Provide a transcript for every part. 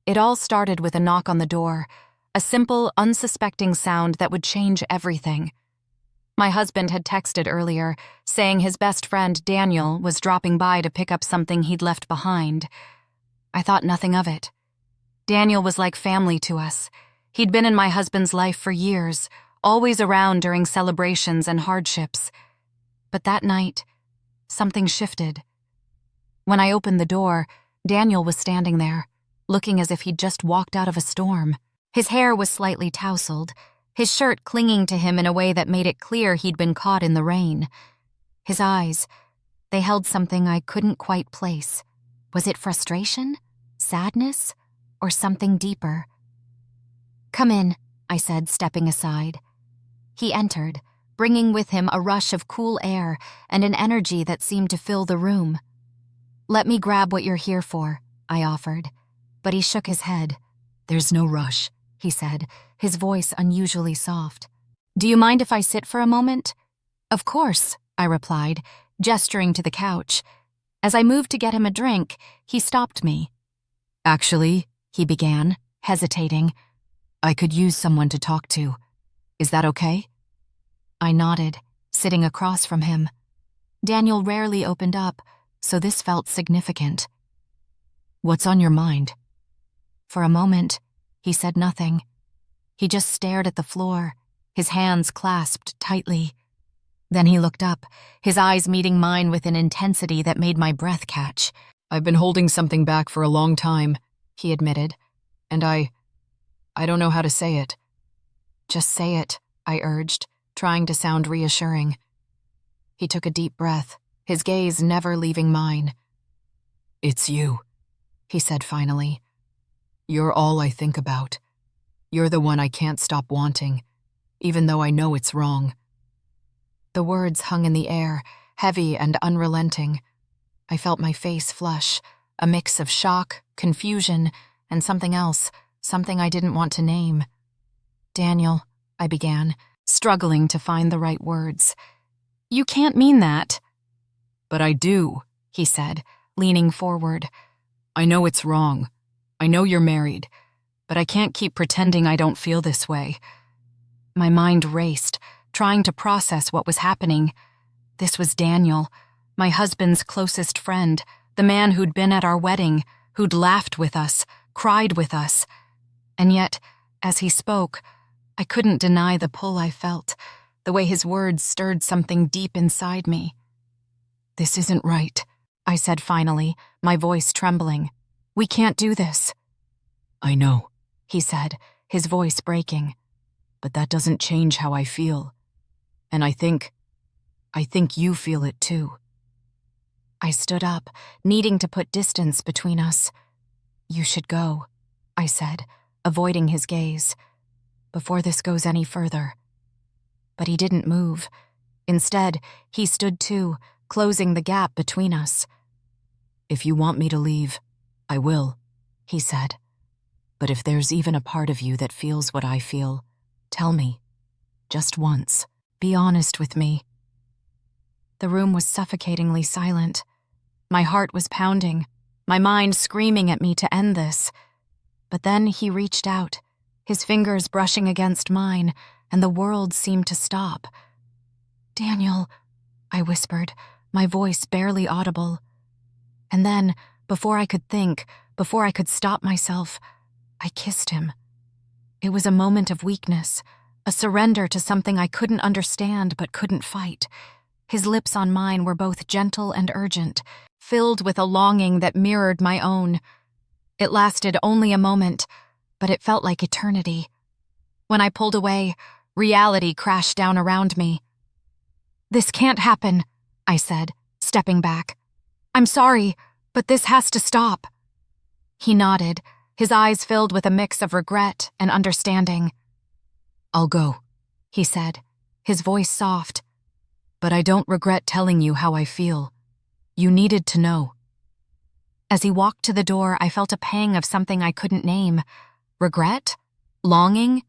It all started with a knock on the door, a simple, unsuspecting sound that would change everything. My husband had texted earlier, saying his best friend, Daniel, was dropping by to pick up something he'd left behind. I thought nothing of it. Daniel was like family to us. He'd been in my husband's life for years, always around during celebrations and hardships. But that night, something shifted. When I opened the door, Daniel was standing there, looking as if he'd just walked out of a storm. His hair was slightly tousled, his shirt clinging to him in a way that made it clear he'd been caught in the rain. His eyes, they held something I couldn't quite place. Was it frustration, sadness, or something deeper? "Come in," I said, stepping aside. He entered, bringing with him a rush of cool air and an energy that seemed to fill the room. "Let me grab what you're here for," I offered, but he shook his head. "There's no rush," he said, his voice unusually soft. "Do you mind if I sit for a moment?" "Of course," I replied, gesturing to the couch. As I moved to get him a drink, he stopped me. "Actually," he began, hesitating, "I could use someone to talk to. Is that okay?" I nodded, sitting across from him. Daniel rarely opened up, so this felt significant. "What's on your mind?" For a moment, he said nothing. He just stared at the floor, his hands clasped tightly. Then he looked up, his eyes meeting mine with an intensity that made my breath catch. "I've been holding something back for a long time," he admitted, "and I don't know how to say it." "Just say it," I urged, trying to sound reassuring. He took a deep breath, his gaze never leaving mine. "It's you," he said finally. "You're all I think about. You're the one I can't stop wanting, even though I know it's wrong." The words hung in the air, heavy and unrelenting. I felt my face flush, a mix of shock, confusion, and something else, something I didn't want to name. "Daniel," I began, struggling to find the right words. "You can't mean that." "But I do," he said, leaning forward. "I know it's wrong. I know you're married, but I can't keep pretending I don't feel this way." My mind raced, trying to process what was happening. This was Daniel, my husband's closest friend, the man who'd been at our wedding, who'd laughed with us, cried with us. And yet, as he spoke, I couldn't deny the pull I felt, the way his words stirred something deep inside me. "This isn't right," I said finally, my voice trembling. "We can't do this." "I know," he said, his voice breaking. "But that doesn't change how I feel. And I think you feel it too." I stood up, needing to put distance between us. "You should go," I said, avoiding his gaze, "before this goes any further." But he didn't move. Instead, he stood too, closing the gap between us. "If you want me to leave, I will," he said. "But if there's even a part of you that feels what I feel, tell me. Just once. Be honest with me." The room was suffocatingly silent. My heart was pounding, my mind screaming at me to end this. But then he reached out, his fingers brushing against mine, and the world seemed to stop. "Daniel," I whispered, my voice barely audible. And then, before I could think, before I could stop myself, I kissed him. It was a moment of weakness, a surrender to something I couldn't understand but couldn't fight. His lips on mine were both gentle and urgent, filled with a longing that mirrored my own. It lasted only a moment, but it felt like eternity. When I pulled away, reality crashed down around me. "This can't happen," I said, stepping back. "I'm sorry, but this has to stop." He nodded, his eyes filled with a mix of regret and understanding. "I'll go," he said, his voice soft. "But I don't regret telling you how I feel. You needed to know." As he walked to the door, I felt a pang of something I couldn't name. Regret? Longing?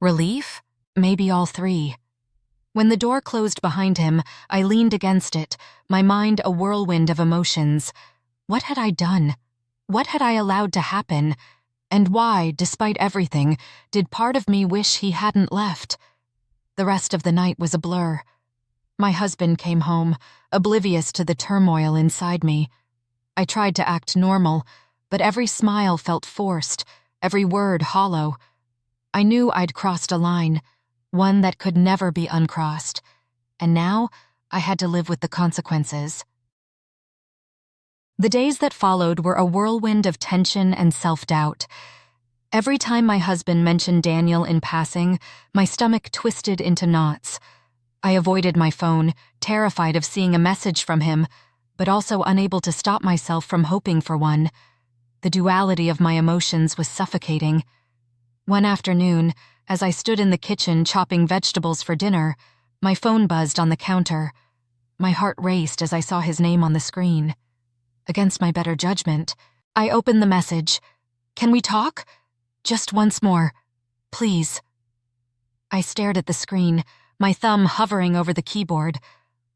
Relief? Maybe all three. When the door closed behind him, I leaned against it, my mind a whirlwind of emotions. What had I done? What had I allowed to happen? And why, despite everything, did part of me wish he hadn't left? The rest of the night was a blur. My husband came home, oblivious to the turmoil inside me. I tried to act normal, but every smile felt forced, every word hollow. I knew I'd crossed a line, one that could never be uncrossed, and now I had to live with the consequences. The days that followed were a whirlwind of tension and self-doubt. Every time my husband mentioned Daniel in passing, my stomach twisted into knots. I avoided my phone, terrified of seeing a message from him, but also unable to stop myself from hoping for one. The duality of my emotions was suffocating. One afternoon, as I stood in the kitchen chopping vegetables for dinner, my phone buzzed on the counter. My heart raced as I saw his name on the screen. Against my better judgment, I opened the message. "Can we talk? Just once more. Please." I stared at the screen, my thumb hovering over the keyboard.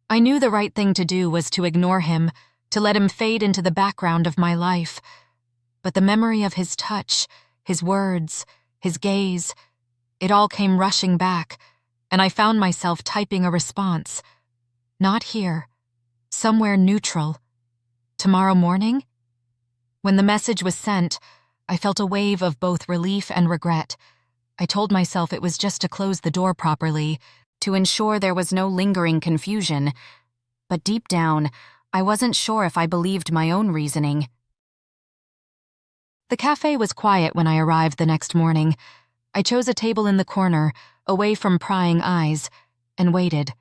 I knew the right thing to do was to ignore him, to let him fade into the background of my life. But the memory of his touch, his words, his gaze, it all came rushing back, and I found myself typing a response. Not here. Somewhere neutral. Tomorrow morning? When the message was sent, I felt a wave of both relief and regret. I told myself it was just to close the door properly, to ensure there was no lingering confusion. But deep down, I wasn't sure if I believed my own reasoning. The cafe was quiet when I arrived the next morning. I chose a table in the corner, away from prying eyes, and waited.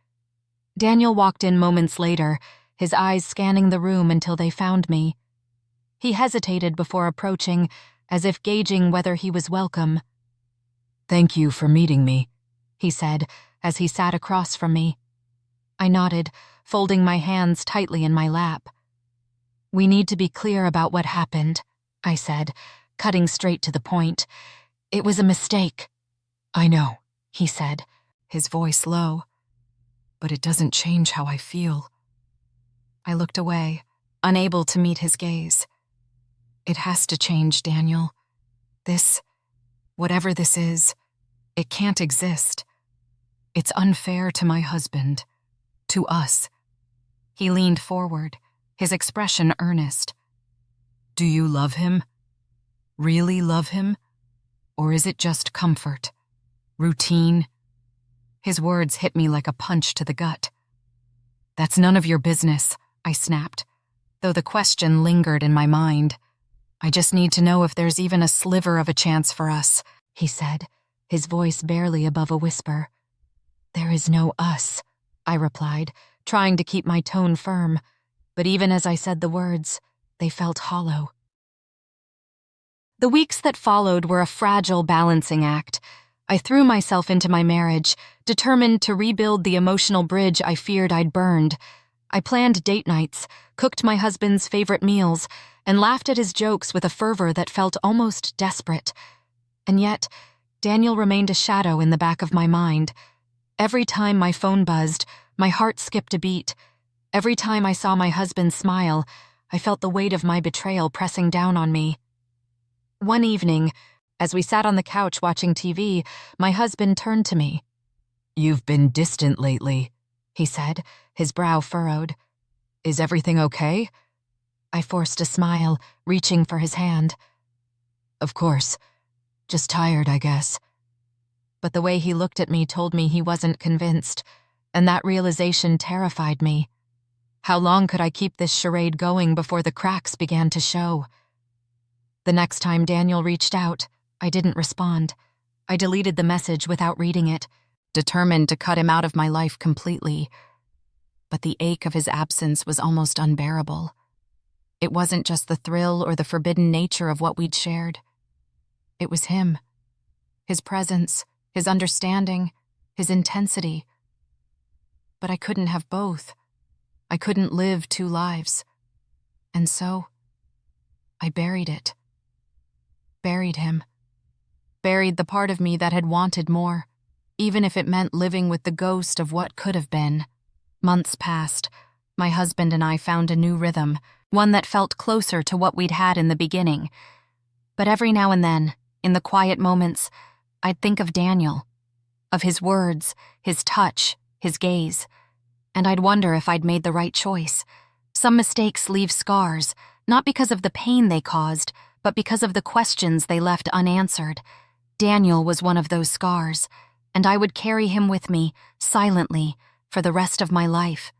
Daniel walked in moments later, his eyes scanning the room until they found me. He hesitated before approaching, as if gauging whether he was welcome. "Thank you for meeting me," he said, as he sat across from me. I nodded, folding my hands tightly in my lap. "We need to be clear about what happened," I said, cutting straight to the point. "It was a mistake." "I know," he said, his voice low. "But it doesn't change how I feel." I looked away, unable to meet his gaze. "It has to change, Daniel. Whatever this is, it can't exist. It's unfair to my husband, to us." He leaned forward, his expression earnest. "Do you love him? Really love him? Or is it just comfort? Routine?" His words hit me like a punch to the gut. "That's none of your business," I snapped, though the question lingered in my mind. "I just need to know if there's even a sliver of a chance for us," he said, his voice barely above a whisper. "There is no us," I replied, trying to keep my tone firm, but even as I said the words, they felt hollow. The weeks that followed were a fragile balancing act. I threw myself into my marriage, determined to rebuild the emotional bridge I feared I'd burned. I planned date nights, cooked my husband's favorite meals, and laughed at his jokes with a fervor that felt almost desperate. And yet, Daniel remained a shadow in the back of my mind. Every time my phone buzzed, my heart skipped a beat. Every time I saw my husband smile, I felt the weight of my betrayal pressing down on me. One evening, as we sat on the couch watching TV, my husband turned to me. "You've been distant lately," he said, his brow furrowed. "Is everything okay?" I forced a smile, reaching for his hand. "Of course. Just tired, I guess." But the way he looked at me told me he wasn't convinced, and that realization terrified me. How long could I keep this charade going before the cracks began to show? The next time Daniel reached out, I didn't respond. I deleted the message without reading it, determined to cut him out of my life completely. But the ache of his absence was almost unbearable. It wasn't just the thrill or the forbidden nature of what we'd shared. It was him. His presence, his understanding, his intensity. But I couldn't have both. I couldn't live two lives. And so, I buried it. Buried him. Buried the part of me that had wanted more, even if it meant living with the ghost of what could have been. Months passed. My husband and I found a new rhythm, one that felt closer to what we'd had in the beginning. But every now and then, in the quiet moments, I'd think of Daniel, of his words, his touch, his gaze, and I'd wonder if I'd made the right choice. Some mistakes leave scars, not because of the pain they caused, but because of the questions they left unanswered. Daniel was one of those scars, and I would carry him with me, silently, for the rest of my life.